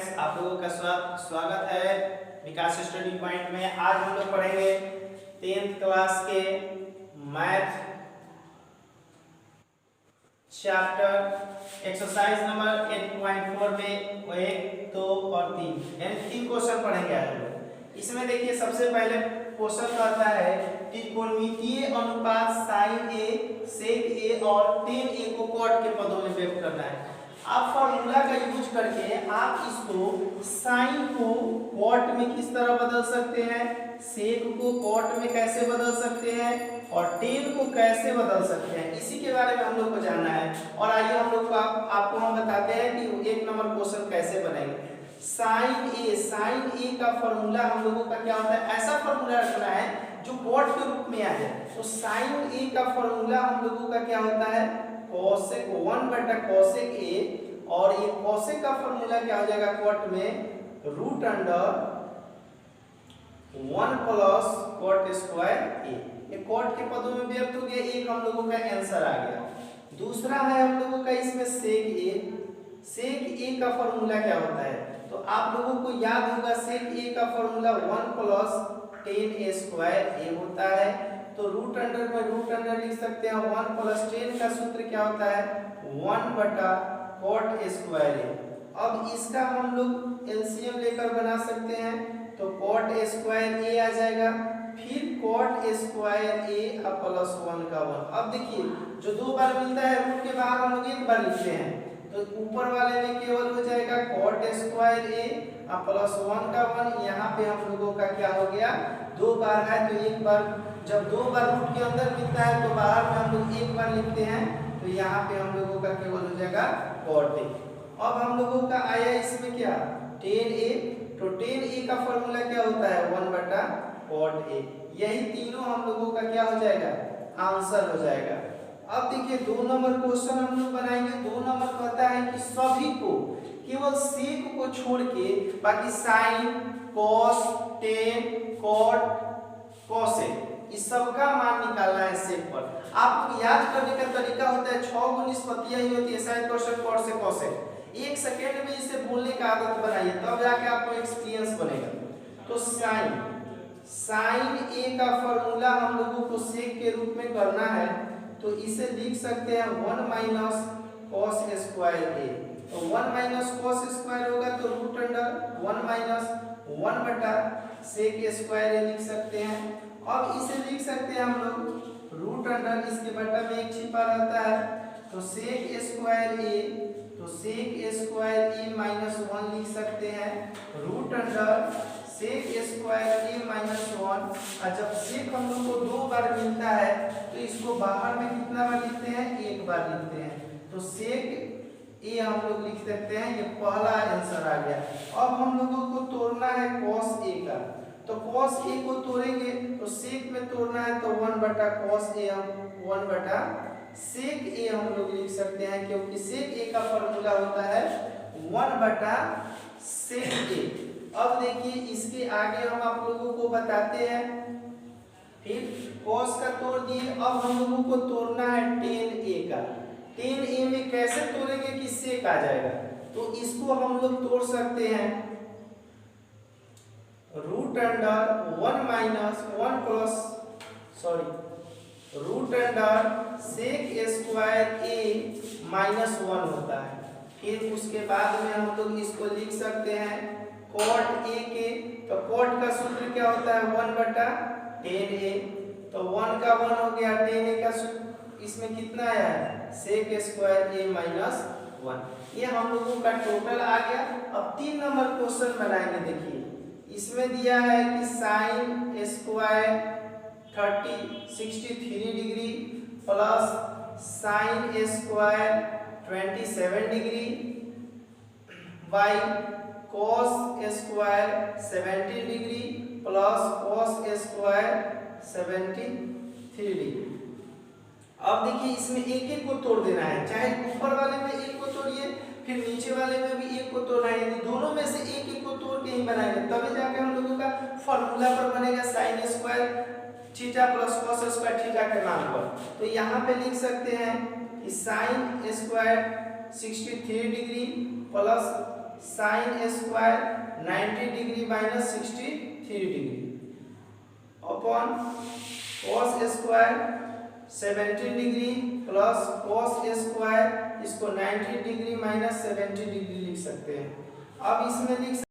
Friends, आप लोगों का स्वागत है विकास स्टडी पॉइंट में। आज हम लोग पढ़ेंगे 10th क्लास के मैथ चैप्टर एक्सरसाइज नंबर 8.4 में 1, 2 और 3 यानी 3 क्वेश्चन पढ़ेंगे आज हम लोग। इसमें देखिए सबसे पहले क्वेश्चन कहता है त्रिकोणमितीय अनुपात sin a, sec a और tan a को cot के पदों में व्यक्त करना है। आप फॉर्मूला का यूज करके आप इसको साइन को कॉट में किस तरह बदल सकते हैं, सेक को कॉट में कैसे बदल सकते हैं और टेन को कैसे बदल सकते हैं, इसी के बारे में हम लोग को जानना है। और आइए हम लोग को आपको हम बताते हैं कि 1 नंबर क्वेश्चन कैसे बनेंगे। साइन ए का फॉर्मूला हम लोगों का क्या होता है, ऐसा फॉर्मूला रखना है जो कॉट के रूप में आ जाए। तो साइन ए का फॉर्मूला हम लोगों का क्या होता है, cosec 1/cosec a, और ये cosec का फॉर्मूला क्या हो जाएगा कॉट में root under 1 plus cot square a। ये कॉट के पदों में व्यक्त हो गया, एक हम लोगों का आंसर आ गया। दूसरा है हम लोगों का इसमें सेक a का फॉर्मूला क्या होता है, तो आप लोगों को याद होगा सेक a का formula 1 plus tan a square a होता है। तो रूट अंडर में रूट अंडर लिख सकते हैं 1 प्लस tan का सूत्र क्या होता है 1/cot स्क्वायर a। अब इसका हम लोग एलसीएम लेकर बना सकते हैं, तो cot स्क्वायर a आ जाएगा, फिर cot स्क्वायर a प्लस 1 का 1। अब देखिए जो दो बार मिलता है रूट के बाहर हम लोग एक बार लिखते हैं, तो ऊपर वाले में केवल हो जाएगा cot स्क्वायर a प्लस 1 का 1। यहाँ पे हम लोगों का क्या हो गया, दो बार है तो एक बार, जब दो बार रूट के अंदर मिलता है तो बाहर में हम लोग एक बार लिखते हैं, तो यहाँ पे हम लोगों का केवल हो जाएगा cot a। अब हम लोगों का आया इसमें क्या tan a, तो tan a का फॉर्मूला क्या होता है 1/cot a। यही तीनों हम लोगों का क्या हो जाएगा आंसर हो जाएगा। अब देखिए 2 नंबर क्वेश्चन हम लोग बनाएंगे। 2 नंबर कहता है कि सभी को केवल सेक को छोड़ के बाकी sine, cos, tan, cot, cosec इस सब का मान निकालना है सेक पर। आपको याद करने का तरीका होता है 6 गुण निष्पत्तियां ही होती है, साइन, कोसेक, कॉट से कोसेक। 1 सेकंड में इसे बोलने का आदत बनाइए, तब जाके आपको एक्सपीरियंस बनेगा। तो साइन ए का फॉर्मूला हम लोगों को सेक के रूप में करना है, तो इसे लिख सकते हैं 1 माइनस cos स्क्वायर a। तो 1 माइनस cos स्क्वायर होगा तो root under 1 minus 1/sec square a लिख सकते हैं। अब इसे लिख सकते हैं हम लोग रूट अंडर, इसके बटा में एक छिपा रहता है, तो sec स्क्वायर a, तो sec स्क्वायर a माइनस 1 लिख सकते हैं, root under sec square a minus 1। और जब sec हम लोग को 2 बार मिलता है तो इसको बाहर में कितना बार लिखते हैं, एक बार लिखते हैं, तो sec a हम लोग लिख सकते हैं। ये पहला आंसर आ गया। अब हम लोगों को तोड़ना है cos a का, तो cos a को तोड़ेंगे तो sec में तोड़ना है, तो 1/cos a हम 1/sec a हम लोग लिख सकते हैं, क्योंकि sec a का फॉर्मूला होता है 1/sec a। अब देखिए इसके आगे हम आप लोगों को बताते हैं, फिर cos का तोड़ दिए। अब हम लोगों को तोड़ना है tan a का। tan a में कैसे तोड़ेंगे कि sec आ जाएगा, तो इसको हम लोग तोड़ सकते हैं root under 1 minus 1 plus root under sec square a minus 1 होता है। फिर उसके बाद में हम लोग इसको लिख सकते हैं cot a के, तो cot का सूत्र क्या होता है 1/tan a, तो 1 का 1 हो गया, tan a का इसमें कितना आया है sec स्क्वायर a माइनस 1। ये हम लोगों का टोटल आ गया। अब 3 नंबर क्वेश्चन बनाएंगे। देखिए इसमें दिया है कि sine square 63 degree plus sine square 27 degree by cos square 17 degree plus cos square 73 degree. अब देखिए इसमें एक एक को तोड़ देना है, चाहे ऊपर वाले में एक को तोड़िए, फिर नीचे वाले में भी एक को तोड़ना है, यानी दोनों में से एक एक को तोड़ के ही बनाएंगे, तभी जाके हम लोगों का फॉर्मूला पर बनेगा sine square theta plus cos square theta के मान पर। तो यहाँ पे लिख सकते हैं कि sine square 63 degree plus sine square 90 degree minus 63 degree upon cos square 17 degree plus cos square, इसको 90 डिग्री माइनस 70 डिग्री लिख सकते हैं। अब इसमें लिख